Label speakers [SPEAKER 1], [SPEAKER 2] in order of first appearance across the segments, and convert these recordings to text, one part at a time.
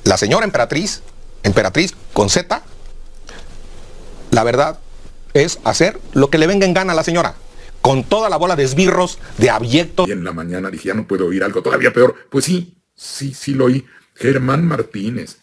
[SPEAKER 1] La señora emperatriz con Z, la verdad es hacer lo que le venga en gana a la señora, con toda la bola de esbirros, de abyectos.
[SPEAKER 2] Y en la mañana dije, ya no puedo oír algo todavía peor. Pues sí lo oí. Germán Martínez.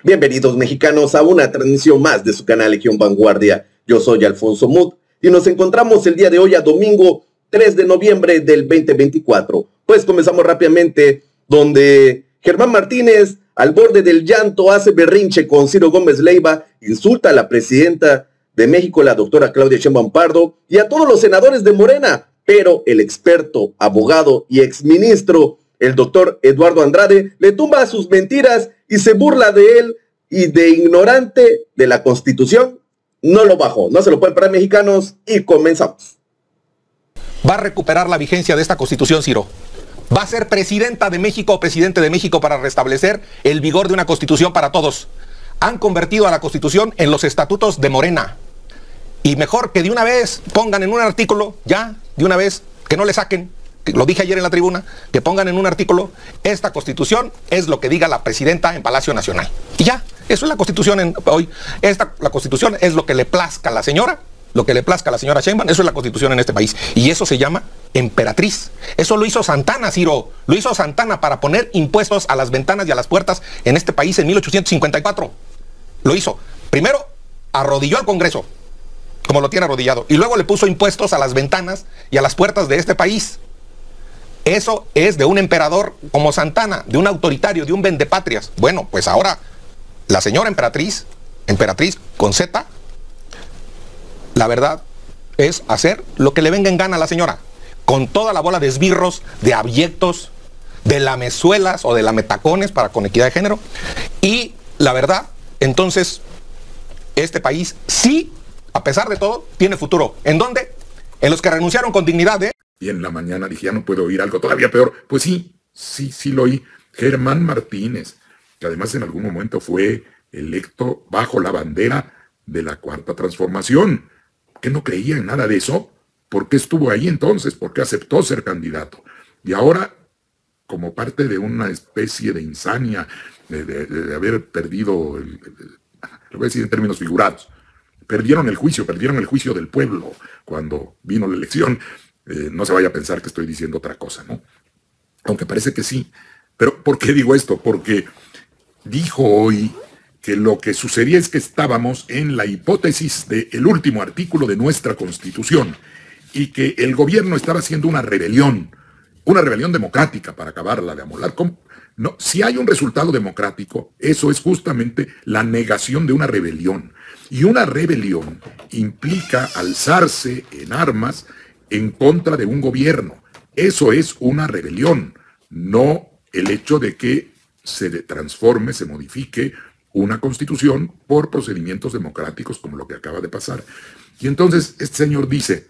[SPEAKER 3] Bienvenidos mexicanos a una transmisión más de su canal Legión Vanguardia. Yo soy Alfonso Muth y nos encontramos el día de hoy a domingo 3 de noviembre del 2024. Pues comenzamos rápidamente donde Germán Martínez, al borde del llanto, hace berrinche con Ciro Gómez Leiva, insulta a la presidenta de México, la doctora Claudia Sheinbaum Pardo, y a todos los senadores de Morena, pero el experto, abogado y exministro, el doctor Eduardo Andrade, le tumba sus mentiras y se burla de él y de ignorante de la Constitución. No lo bajó, no se lo pueden parar mexicanos y comenzamos.
[SPEAKER 1] Va a recuperar la vigencia de esta Constitución, Ciro. Va a ser presidenta de México o presidente de México para restablecer el vigor de una Constitución para todos. Han convertido a la Constitución en los estatutos de Morena. Y mejor que de una vez pongan en un artículo, ya, de una vez, que no le saquen, lo dije ayer en la tribuna, que pongan en un artículo, esta Constitución es lo que diga la presidenta en Palacio Nacional. Y ya, eso es la Constitución hoy. La Constitución es lo que le plazca a la señora, lo que le plazca a la señora Sheinbaum, eso es la Constitución en este país. Y eso se llama emperatriz. Eso lo hizo Santana, Ciro. Lo hizo Santana para poner impuestos a las ventanas y a las puertas en este país en 1854. Lo hizo. Primero, arrodilló al Congreso, como lo tiene arrodillado, y luego le puso impuestos a las ventanas y a las puertas de este país. Eso es de un emperador como Santana, de un autoritario, de un vendepatrias. Bueno, pues ahora la señora emperatriz con Z, la verdad es hacer lo que le venga en gana a la señora, con toda la bola de esbirros, de abyectos, de lamezuelas o de lametacones para con equidad de género. Y la verdad, entonces, este país sí, a pesar de todo, tiene futuro. ¿En dónde? En los que renunciaron con dignidad, ¿eh?
[SPEAKER 2] Y en la mañana dije, ya no puedo oír algo todavía peor. Pues sí lo oí. Germán Martínez, que además en algún momento fue electo bajo la bandera de la Cuarta Transformación. ¿Que no creía en nada de eso? ¿Por qué estuvo ahí entonces? ¿Por qué aceptó ser candidato? Y ahora, como parte de una especie de insania, de haber perdido, lo voy a decir en términos figurados, perdieron el juicio del pueblo cuando vino la elección. No se vaya a pensar que estoy diciendo otra cosa, ¿no? Aunque parece que sí. Pero ¿por qué digo esto? Porque dijo hoy que lo que sucedía es que estábamos en la hipótesis del último artículo de nuestra Constitución y que el gobierno estaba haciendo una rebelión democrática para acabarla de amolar. No, si hay un resultado democrático, eso es justamente la negación de una rebelión. Y una rebelión implica alzarse en armas en contra de un gobierno. Eso es una rebelión, no el hecho de que se transforme, se modifique una constitución por procedimientos democráticos como lo que acaba de pasar. Y entonces este señor dice,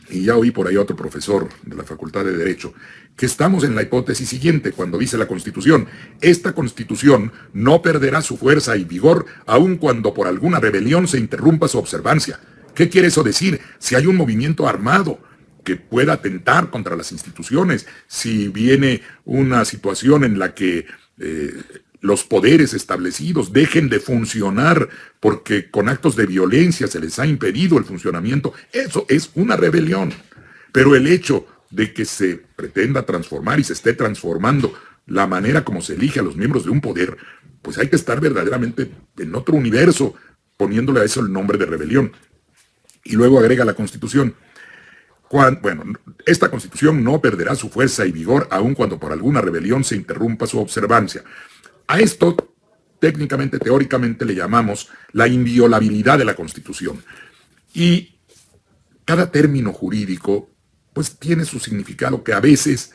[SPEAKER 2] y ya oí por ahí a otro profesor de la Facultad de Derecho, que estamos en la hipótesis siguiente cuando dice la Constitución: esta Constitución no perderá su fuerza y vigor aun cuando por alguna rebelión se interrumpa su observancia. ¿Qué quiere eso decir? Si hay un movimiento armado que pueda atentar contra las instituciones, si viene una situación en la que los poderes establecidos dejen de funcionar porque con actos de violencia se les ha impedido el funcionamiento, eso es una rebelión. Pero el hecho de que se pretenda transformar y se esté transformando la manera como se elige a los miembros de un poder, pues hay que estar verdaderamente en otro universo poniéndole a eso el nombre de rebelión. Y luego agrega la Constitución. Esta Constitución no perderá su fuerza y vigor aun cuando por alguna rebelión se interrumpa su observancia. A esto, técnicamente, teóricamente, le llamamos la inviolabilidad de la Constitución. Y cada término jurídico, pues, tiene su significado que a veces,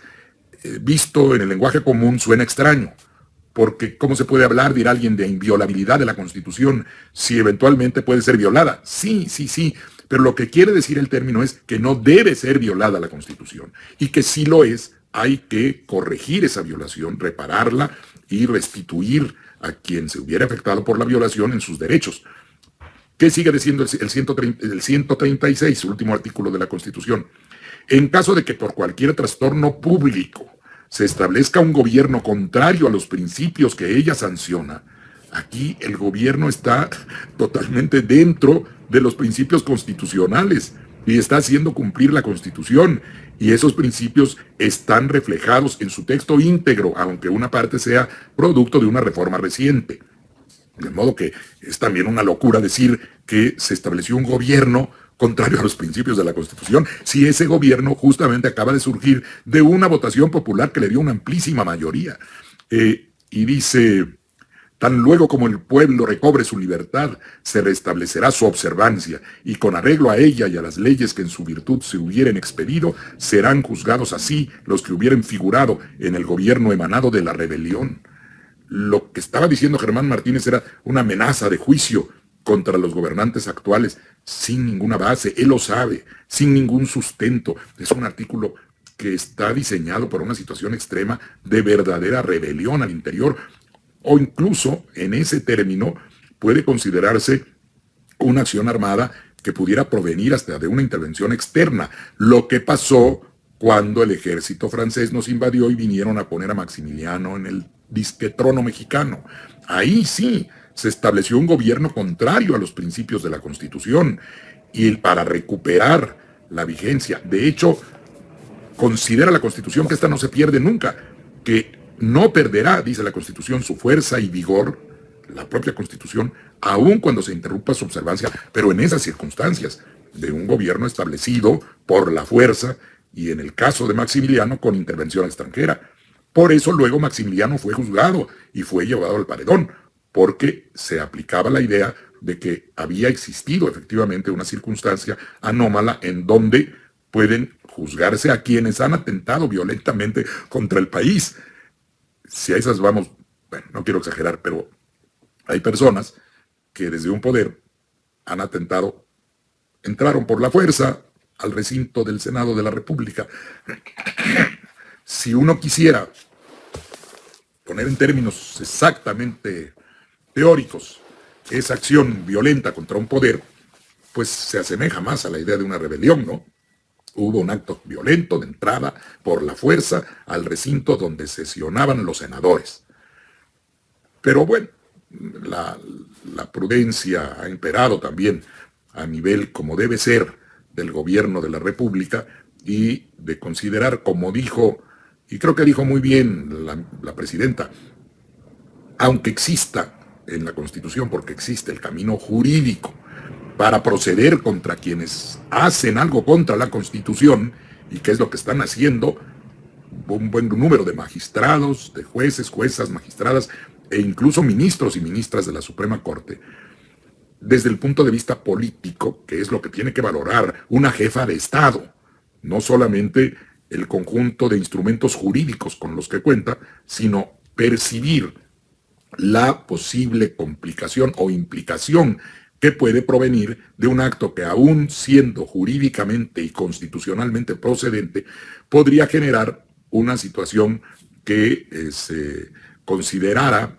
[SPEAKER 2] visto en el lenguaje común, suena extraño. Porque, ¿cómo se puede hablar, dirá alguien, de inviolabilidad de la Constitución si eventualmente puede ser violada? Sí. Pero lo que quiere decir el término es que no debe ser violada la Constitución. Y que si lo es, hay que corregir esa violación, repararla y restituir a quien se hubiera afectado por la violación en sus derechos. ¿Qué sigue diciendo el 136, el último artículo de la Constitución? En caso de que por cualquier trastorno público se establezca un gobierno contrario a los principios que ella sanciona, aquí el gobierno está totalmente dentro de los principios constitucionales y está haciendo cumplir la Constitución. Y esos principios están reflejados en su texto íntegro, aunque una parte sea producto de una reforma reciente. De modo que es también una locura decir que se estableció un gobierno contrario a los principios de la Constitución, si ese gobierno justamente acaba de surgir de una votación popular que le dio una amplísima mayoría. Y dice: tan luego como el pueblo recobre su libertad, se restablecerá su observancia, y con arreglo a ella y a las leyes que en su virtud se hubieren expedido, serán juzgados así los que hubieren figurado en el gobierno emanado de la rebelión. Lo que estaba diciendo Germán Martínez era una amenaza de juicio contra los gobernantes actuales, sin ninguna base, él lo sabe, sin ningún sustento. Es un artículo que está diseñado por una situación extrema de verdadera rebelión al interior, o incluso en ese término puede considerarse una acción armada que pudiera provenir hasta de una intervención externa, lo que pasó cuando el ejército francés nos invadió y vinieron a poner a Maximiliano en el disque trono mexicano. Ahí sí se estableció un gobierno contrario a los principios de la Constitución, y para recuperar la vigencia, de hecho, considera la Constitución que esta no se pierde nunca, que no perderá, dice la Constitución, su fuerza y vigor, la propia Constitución, aun cuando se interrumpa su observancia, pero en esas circunstancias de un gobierno establecido por la fuerza, y en el caso de Maximiliano con intervención extranjera. Por eso luego Maximiliano fue juzgado y fue llevado al paredón, porque se aplicaba la idea de que había existido efectivamente una circunstancia anómala en donde pueden juzgarse a quienes han atentado violentamente contra el país. Si a esas vamos, bueno, no quiero exagerar, pero hay personas que desde un poder han atentado, entraron por la fuerza al recinto del Senado de la República. Si uno quisiera poner en términos exactamente teóricos esa acción violenta contra un poder, pues se asemeja más a la idea de una rebelión, ¿no? Hubo un acto violento de entrada por la fuerza al recinto donde sesionaban los senadores. Pero bueno, la prudencia ha imperado también a nivel, como debe ser, del gobierno de la República, y de considerar, como dijo, y creo que dijo muy bien la presidenta, aunque exista en la Constitución, porque existe el camino jurídico para proceder contra quienes hacen algo contra la Constitución, y que es lo que están haciendo un buen número de magistrados, de jueces, juezas, magistradas, e incluso ministros y ministras de la Suprema Corte, desde el punto de vista político, que es lo que tiene que valorar una jefa de Estado, no solamente el conjunto de instrumentos jurídicos con los que cuenta, sino percibir la posible complicación o implicación que puede provenir de un acto que, aún siendo jurídicamente y constitucionalmente procedente, podría generar una situación que se considerara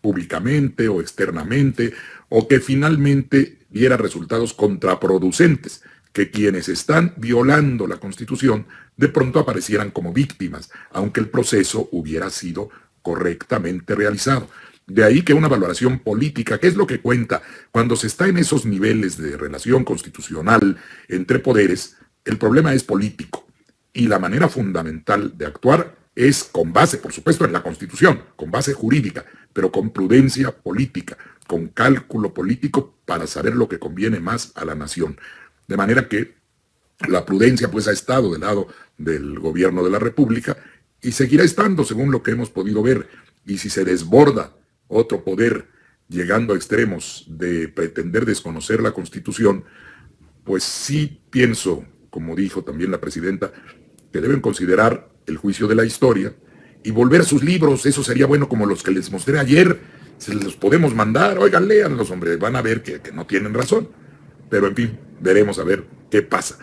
[SPEAKER 2] públicamente o externamente, o que finalmente diera resultados contraproducentes, que quienes están violando la Constitución de pronto aparecieran como víctimas, aunque el proceso hubiera sido correctamente realizado. De ahí que una valoración política, que es lo que cuenta cuando se está en esos niveles de relación constitucional entre poderes, el problema es político, y la manera fundamental de actuar es con base, por supuesto, en la Constitución, con base jurídica, pero con prudencia política, con cálculo político para saber lo que conviene más a la nación. De manera que la prudencia pues ha estado del lado del gobierno de la República y seguirá estando, según lo que hemos podido ver. Y si se desborda otro poder llegando a extremos de pretender desconocer la Constitución, pues sí pienso, como dijo también la presidenta, que deben considerar el juicio de la historia y volver a sus libros. Eso sería bueno, como los que les mostré ayer. Se los podemos mandar, oigan, léanlos, hombre, van a ver que no tienen razón. Pero en fin, veremos a ver qué pasa.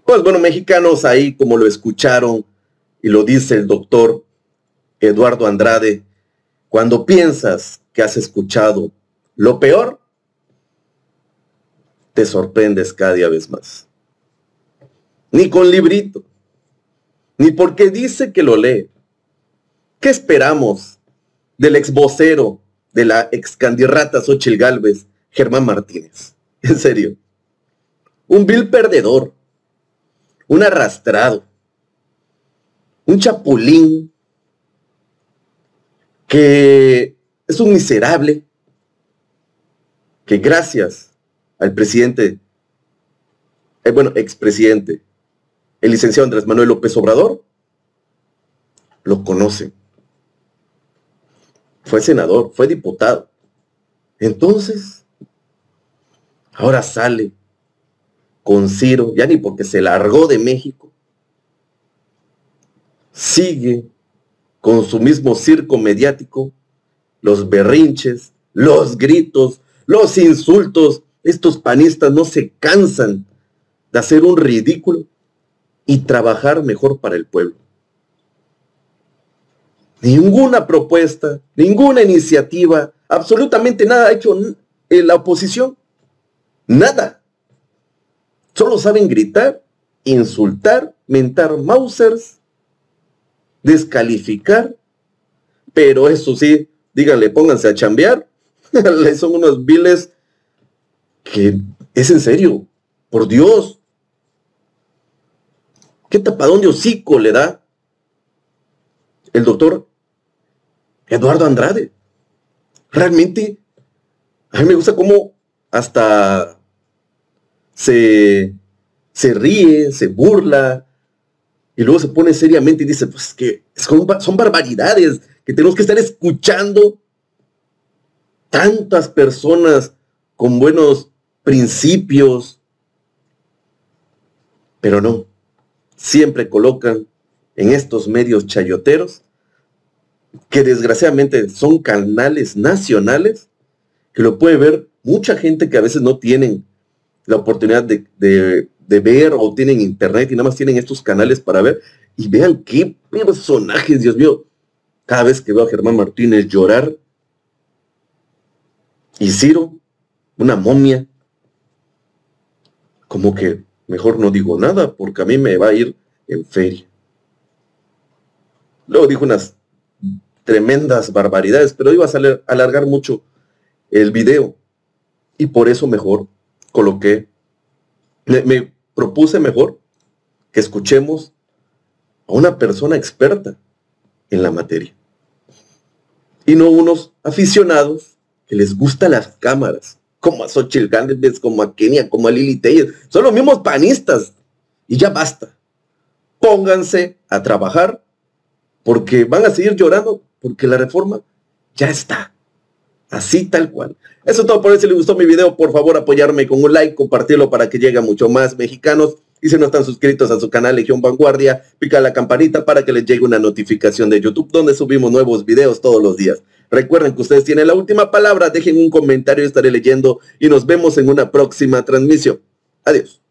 [SPEAKER 3] Pues bueno, mexicanos, ahí como lo escucharon y lo dice el doctor Eduardo Andrade, cuando piensas que has escuchado lo peor, te sorprendes cada vez más. Ni con librito, ni porque dice que lo lee. ¿Qué esperamos del ex vocero de la ex candidata Xóchitl Gálvez, Germán Martínez? En serio. Un vil perdedor. Un arrastrado. Un chapulín. Que es un miserable. Que gracias al presidente, expresidente, el licenciado Andrés Manuel López Obrador, lo conocen. Fue senador, fue diputado. Entonces, ahora sale con Ciro, ya ni porque se largó de México, sigue con su mismo circo mediático, los berrinches, los gritos, los insultos. Estos panistas no se cansan de hacer un ridículo y trabajar mejor para el pueblo. Ninguna propuesta, ninguna iniciativa, absolutamente nada ha hecho en la oposición. Nada. Solo saben gritar, insultar, mentar mausers, descalificar, pero eso sí, díganle, pónganse a chambear. Son unos viles que es en serio, por Dios. ¿Qué tapadón de hocico le da el doctor Eduardo Andrade? Realmente, a mí me gusta cómo hasta se ríe, se burla, y luego se pone seriamente y dice, pues que son barbaridades, que tenemos que estar escuchando tantas personas con buenos principios. Pero no, siempre colocan en estos medios chayoteros, que desgraciadamente son canales nacionales, que lo puede ver mucha gente que a veces no tienen la oportunidad de ver o tienen internet y nada más tienen estos canales para ver. Y vean qué personajes, Dios mío. Cada vez que veo a Germán Martínez llorar, y Ciro, una momia, como que mejor no digo nada porque a mí me va a ir en feria. Luego dijo unas tremendas barbaridades, pero iba a alargar mucho el video y por eso mejor coloqué, me propuse mejor que escuchemos a una persona experta en la materia y no unos aficionados que les gustan las cámaras, como a Xóchitl Gálvez, como a Kenia, como a Lili Telles. Son los mismos panistas. Y ya basta. Pónganse a trabajar, porque van a seguir llorando, porque la reforma ya está. Así tal cual. Eso es todo por hoy. Si les gustó mi video, por favor apoyarme con un like, compartirlo para que llegue a mucho más mexicanos. Y si no están suscritos a su canal Legión Vanguardia, pica la campanita para que les llegue una notificación de YouTube donde subimos nuevos videos todos los días. Recuerden que ustedes tienen la última palabra, dejen un comentario, estaré leyendo y nos vemos en una próxima transmisión. Adiós.